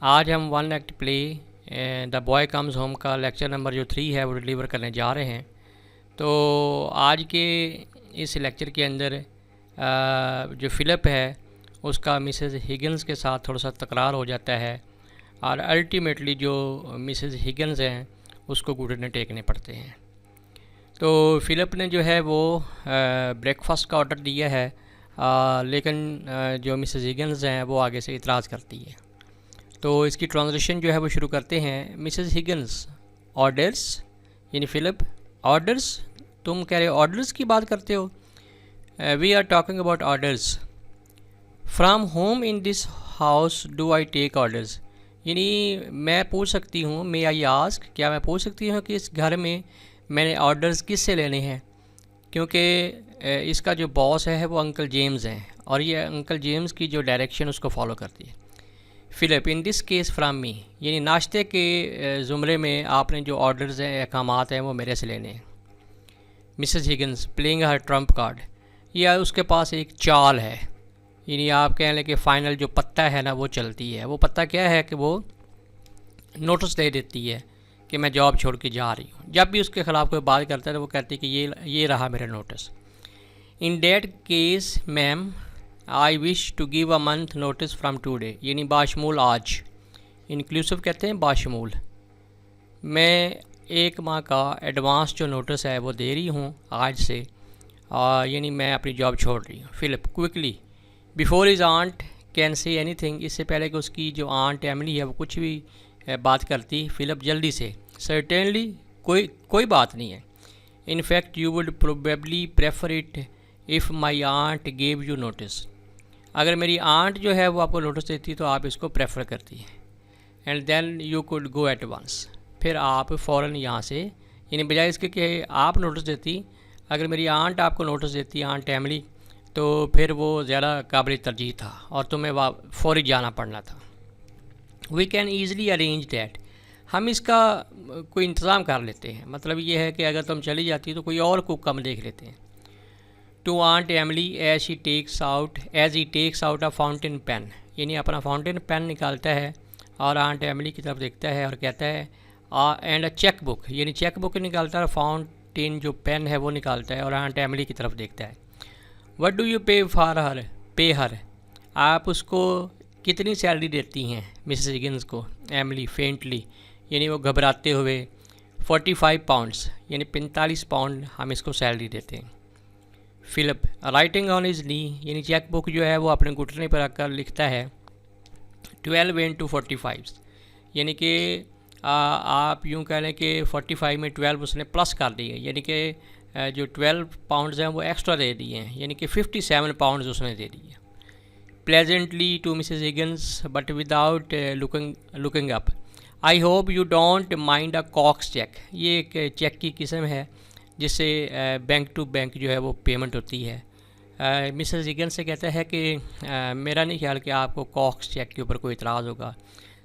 आज हम one act play the boy comes home का लेक्चर नंबर जो 3 है वो डिलीवर करने जा रहे हैं। तो आज के इस लेक्चर के अंदर जो फ़िलिप है उसका मिसेस हिगिंस के साथ थोड़ा सा तकरार हो जाता है और अल्टीमेटली जो मिसेस हिगिंस हैं उसको घुटने टेकने पड़ते हैं। तो फ़िलिप ने जो है वो ब्रेकफास्ट का ऑर्डर दिया है, लेकिन जो मिसेस हिगिंस हैं वो आगे से इतराज़ करती है। तो इसकी ट्रांसलेशन जो है वो शुरू करते हैं। मिसेस हिगिंस ऑर्डर्स, यानी फ़िलिप ऑर्डर्स, तुम कह रहे हो ऑर्डर्स की बात करते हो। We are talking about orders from home in this house do I take orders. यानी मैं पूछ सकती हूँ, मे आई आस्क, क्या मैं पूछ सकती हूँ कि इस घर में मैंने ऑर्डर्स किससे लेने हैं, क्योंकि इसका जो बॉस है वो अंकल जेम्स हैं और ये अंकल जेम्स की जो डायरेक्शन उसको फॉलो करती है। Philip in this case from me, यानी नाश्ते के ज़ुमरे में आपने जो ऑर्डर्स हैं अहकामात हैं वो मेरे से लेने हैं। मिसेस हिगिंस प्लेइंग हर ट्रम्प कार्ड, या उसके पास एक चाल है, यानी आप कह लें कि फ़ाइनल जो पत्ता है ना वो चलती है। वो पत्ता क्या है कि वो नोटिस दे देती है कि मैं जॉब छोड़ के जा रही हूँ। जब भी उसके ख़िलाफ़ कोई बात करता है तो वो कहती है कि ये रहा मेरा notice. In that case ma'am I wish to give a month notice from today, यानी बाशमूल आज, इंक्लूसिव कहते हैं बाशमूल। मैं एक माह का एडवांस जो नोटिस है वो दे रही हूँ आज से, यानी मैं अपनी जॉब छोड़ रही हूँ। Philip quickly before his aunt can say anything, इससे पहले कि उसकी जो आंट एमिली है वो कुछ भी बात करती, फ़िलिप जल्दी से सर्टेनली कोई बात नहीं है। In fact you would probably prefer it if my aunt gave you notice, अगर मेरी आंट जो है वो आपको नोटिस देती तो आप इसको प्रेफर करती है। And then you could go at once, फिर आप फ़ौरन यहाँ से, यानी बजाय इसके कि आप नोटिस देती, अगर मेरी आंट आपको नोटिस देती, आंट एमिली, तो फिर वो ज़्यादा काबिल तरजीह था और तुम्हें फ़ौरी जाना पड़ना था। We can easily arrange that, हम इसका कोई इंतज़ाम कर लेते हैं। मतलब ये है कि अगर तुम चली जाती तो कोई और कुक हम देख लेते हैं। To aunt Emily as he takes out a fountain pen, यानी अपना फाउंटेन पेन निकालता है और आंट एमिली की तरफ देखता है और कहता है एंड अ चेक बुक, यानी चेक बुक निकालता है, फाउंटेन जो पेन है वो निकालता है और आंट एमिली की तरफ देखता है। व्हाट डू यू पे हर, आप उसको कितनी सैलरी देती हैं मिसेस हिगिंस को। एमिली फेंटली, यानी वो घबराते हुए, 45 पाउंड्स, यानी 45 पाउंड हम इसको सैलरी देते हैं। फ़िलिप राइटिंग ऑन इज़ नी, यानी चेक बुक जो है वो अपने घुटने पर रखकर लिखता है 12 into 45, यानी कि आप यूँ कह लें कि 45 में 12 उसने प्लस कर दिए, यानी कि जो 12 पाउंड्स हैं वो एक्स्ट्रा दे दिए हैं, यानी कि 57 पाउंड्स उसने दे दिए। Pleasantly to Mrs Higgins but without looking up, I hope you don't mind a Cox's cheque, ये एक चेक की किस्म है जिससे बैंक टू बैंक जो है वो पेमेंट होती है। मिसेस हिगिंस से कहता है कि मेरा नहीं ख्याल कि आपको कॉक्स चेक के ऊपर कोई इतराज़ होगा।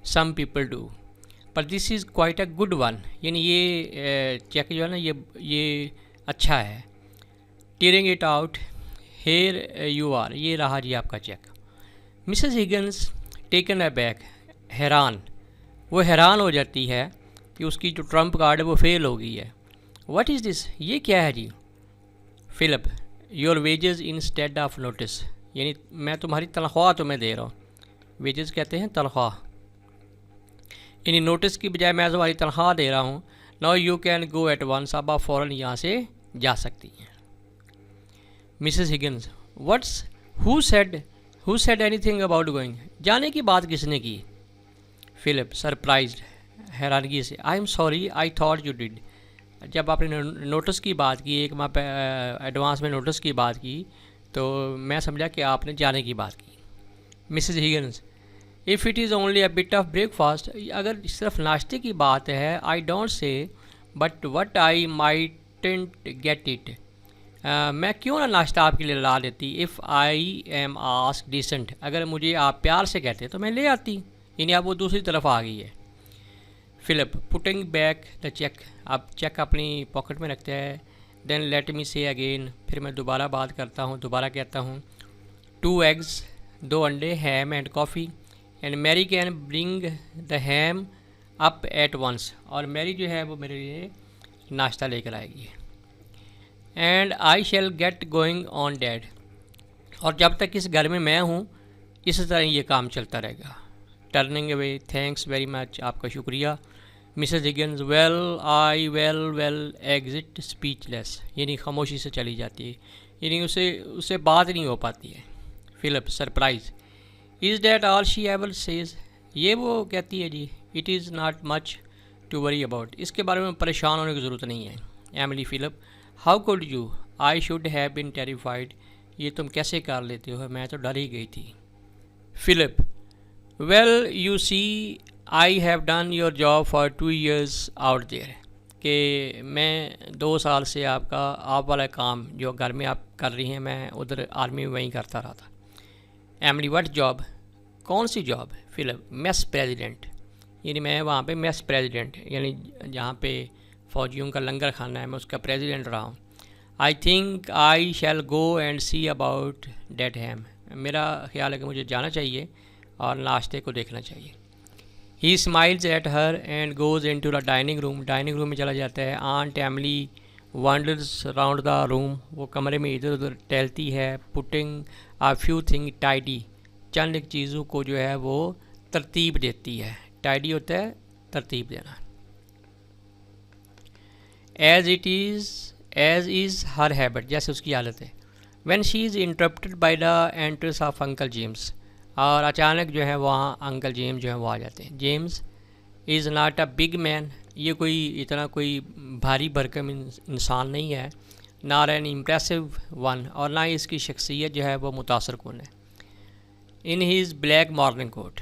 Some people do but this is quite a good one, यानी ये चेक जो है ना ये अच्छा है। Tearing it out here you are, ये रहा जी आपका cheque. Mrs Higgins taken aback, हैरान, वो हैरान हो जाती है कि उसकी जो ट्रम्प कार्ड है वो फेल हो गई है। व्हाट इज़ दिस, ये क्या है जी। Philip your wages instead of notice, यानी मैं तुम्हारी तनख्वाह तुम्हें दे रहा हूँ। वेजेस कहते हैं तनख्वाह, यानी नोटिस की बजाय मैं तुम्हारी तनख्वाह दे रहा हूँ। Now you can go at once, अब आप फ़ौरन यहाँ से जा सकती हैं। Mrs Higgins what's who said anything about going, जाने की बात किसने की। फ़िलिप सरप्राइज्ड, हैरानगी से, I am sorry I thought you did, जब आपने नोटिस की बात की, एक माह एडवांस में नोटिस की बात की तो मैं समझा कि आपने जाने की बात की। Mrs Higgins if it is only a bit of breakfast, अगर सिर्फ नाश्ते की बात है, I don't say but what I mightn't get it, मैं क्यों ना नाश्ता आपके लिए ला देती। If I am ask decent, अगर मुझे आप प्यार से कहते तो मैं ले आती, यानी अब वो दूसरी तरफ आ गई है। Philip putting back the cheque, अब चेक अपनी पॉकेट में रखता है। देन लेट मी से अगेन, फिर मैं दोबारा बात करता हूँ, दोबारा कहता हूँ 2 eggs, 2 अंडे, ham and coffee, and Mary can bring the ham up at once, और मैरी जो है वो मेरे लिए नाश्ता लेकर आएगी। And I shall get going on dad, और जब तक इस घर में मैं हूँ इस तरह ये काम चलता रहेगा। Turning away, thanks very much, आपका शुक्रिया। Mrs Higgins, well exit speechless, यानी खामोशी से चली जाती है, यानी उससे बात नहीं हो पाती है। Philip, surprise, is that all she ever says, ये वो कहती है जी, it is not much to worry about, इसके बारे में परेशान होने की ज़रूरत नहीं है। Emily, Philip, how could you, I should have been terrified, ये तुम कैसे कर लेते हो, मैं तो डर ही गई थी। Philip, well you see I have done your job for 2 years out there, कि मैं 2 साल से आप वाला काम जो घर में आप कर रही हैं मैं उधर आर्मी में वहीं करता रहा था। एमिली, व्हाट जॉब, कौन सी जॉब। फिलिप, मेस प्रेसिडेंट, यानी मैं वहाँ पे मेस प्रेसिडेंट, यानी जहाँ पे फ़ौजियों का लंगर खाना है मैं उसका प्रेसिडेंट रहा हूँ। I think I shall go and see about that ham, मेरा ख्याल है कि मुझे जाना चाहिए और नाश्ते को देखना चाहिए। He smiles at her and goes into the dining room, dining room में चला जाता है। Aunt Emily wanders round the room, वो कमरे में इधर उधर टहलती है। Putting a few thing tidy, चंद एक चीज़ों को जो है वो तरतीब देती है। टाइडी होता है तरतीब देना। एज इज़ हर हैबिट, जैसे उसकी आदत है। When she is interrupted by the entrance of uncle James, और अचानक जो है वहाँ अंकल जेम्स जो है वो आ जाते हैं। James is not a big man, ये कोई इतना कोई भारी भरकम इंसान नहीं है। नॉट एन इम्प्रेसिव वन, और ना ही इसकी शख्सियत जो है वो मुतासर कौन है। In his black morning coat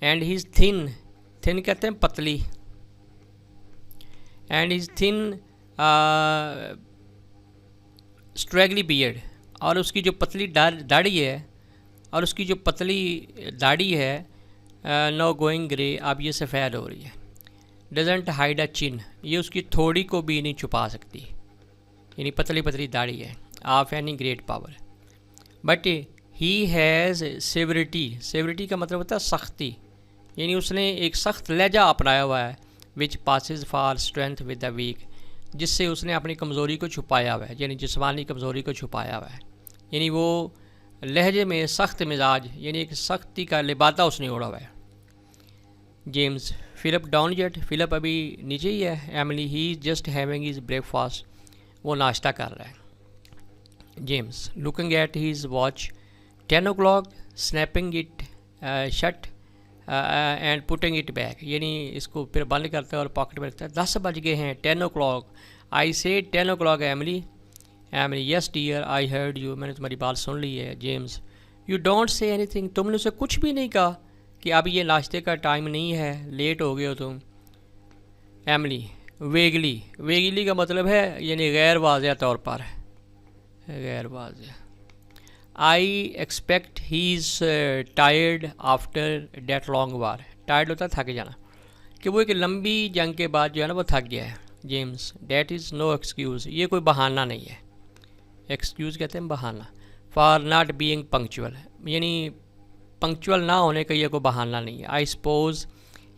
and his thin, thin कहते हैं पतली, and his thin straggly beard, और उसकी जो पतली दाढ़ी है, और उसकी जो पतली दाढ़ी है नो गोइंग ग्रे, अब ये सफ़ेद हो रही है। डजेंट हाइड अ चिन, ये उसकी थोड़ी को भी नहीं छुपा सकती, यानी पतली पतली दाढ़ी है। Of any great power, but he has severity, severity का मतलब होता है सख्ती, यानी उसने एक सख्त लहजा अपनाया हुआ है। Which passes for strength with the weak, जिससे उसने अपनी कमज़ोरी को छुपाया हुआ है, यानी जिस्मानी कमज़ोरी को छुपाया हुआ है। यानी वो लहजे में सख्त मिजाज, यानी एक सख्ती का लिबादा उसने ओढ़ा हुआ है। James, Philip down yet, Philip अभी नीचे ही है। Emily, he just having his breakfast, वो नाश्ता कर रहा है। James, looking at his watch, 10 o'clock, snapping it shut and putting it back, यानी इसको फिर बंद करता है और पॉकेट में रखता है। 10 बज गए हैं, 10 o'clock, I say 10 o'clock Emily. Emily, yes dear I heard you, मैंने तुम्हारी बात सुन ली है। James, you don't say anything, तुमने उसे कुछ भी नहीं कहा कि अब ये नाश्ते का टाइम नहीं है, लेट हो गए हो तुम। एमिली, वेगली, वेगली का मतलब है यानी गैर वाज़ेह तौर पर, गैर वाज़ेह। I expect he is tired after that long war, tired होता है थक जाना, कि वो एक लंबी जंग के बाद जो है ना वो थक गया है। James, that is no excuse, ये कोई बहाना नहीं है। एक्सक्यूज़ कहते हैं बहाना। फॉर नॉट बीइंग पंक्चुअल, यानी पंक्चुअल ना होने का ये कोई बहाना नहीं है। I suppose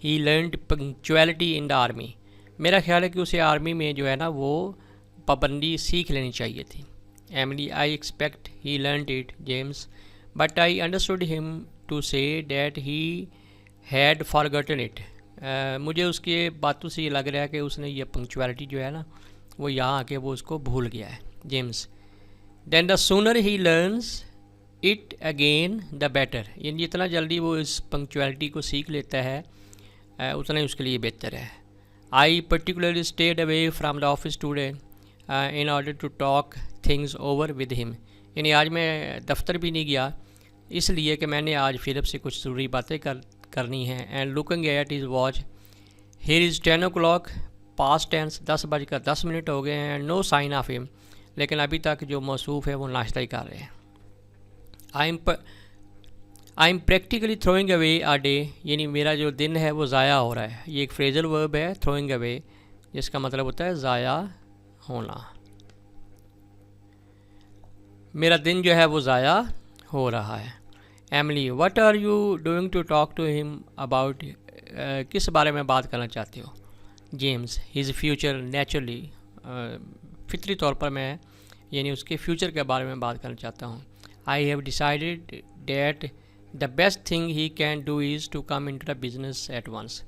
he learned punctuality in the army, मेरा ख्याल है कि उसे आर्मी में जो है ना वो पाबंदी सीख लेनी चाहिए थी। Emily, I expect he learned it. James, but I understood him to say that he had forgotten it, मुझे उसके बातों से ये लग रहा है कि उसने ये पंक्चुअलिटी जो है ना वो यहाँ आके वो उसको भूल गया है। James, then the sooner he learns it again the better, यानी जितना जल्दी वो इस पंक्चुअलिटी को सीख लेता है उतना ही उसके लिए बेहतर है। I particularly stayed away from the office today in order to talk things over with him, यानी आज मैं दफ्तर भी नहीं गया इसलिए कि मैंने आज फिलिप से कुछ ज़रूरी बातें करनी हैं। And looking at his watch, here is 10 o'clock, past tense, 10:10 हो गए हैं। नो साइन ऑफ हिम, लेकिन अभी तक जो मौसूफ है वो नाश्ता ही कर रहे हैं। I am practically throwing away a day, यानी मेरा जो दिन है वो ज़ाया हो रहा है। ये एक फ्रेजल वर्ब है थ्रोइंग अवे, जिसका मतलब होता है ज़ाया होना। मेरा दिन जो है वो ज़ाया हो रहा है। Emily, what are you doing to talk to him about, किस बारे में बात करना चाहते हो? जेम्स, हिज फ्यूचर नेचुरली, फितरी तौर पर मैं यानी उसके फ्यूचर के बारे में बात करना चाहता हूँ. I have decided that the best thing he can do is to come into the business at once.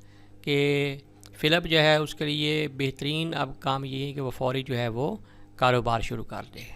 कि फ़िलिप जो है उसके लिए बेहतरीन अब काम ये है कि वो फौरी जो है वो कारोबार शुरू कर दे.